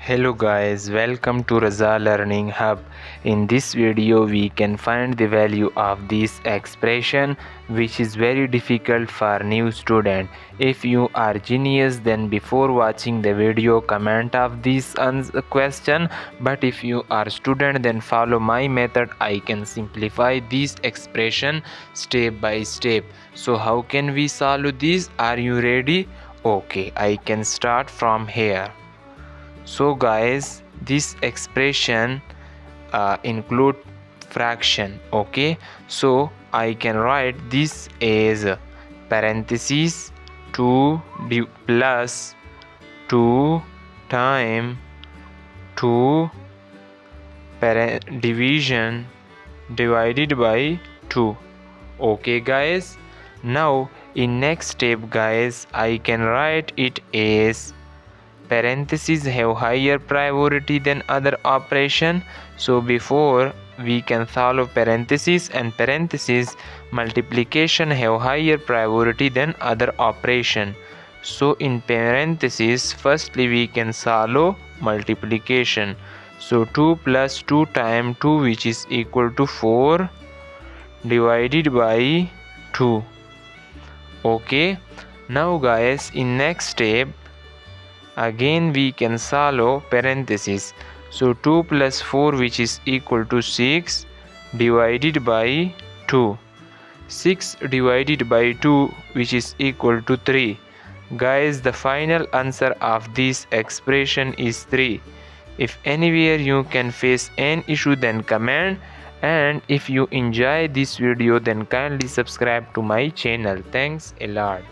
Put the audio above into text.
Hello guys, welcome to Raza Learning Hub. In this video we can find the value of this expression which is very difficult for new student. If you are genius, then before watching the video comment of this question, but if you are student, then follow my method. I can simplify this expression step by step. So how can we solve this? Are you ready? Okay, I can start from here. So guys, this expression include fraction. Okay, so I can write this as parenthesis 2 plus 2 time 2 division divided by 2. Okay guys, now in next step guys, I can write it as parentheses have higher priority than other operation. So before we can solve parentheses and parentheses, multiplication have higher priority than other operation. So in parentheses, firstly we can solve multiplication. So 2 plus 2 times 2, which is equal to 4 divided by 2. Okay, now guys, in next step again we can solve parentheses. So 2 plus 4, which is equal to 6 divided by 2. 6 divided by 2, which is equal to 3. Guys, the final answer of this expression is 3. If anywhere you can face an issue, then comment, and if you enjoy this video, then kindly subscribe to my channel. Thanks a lot.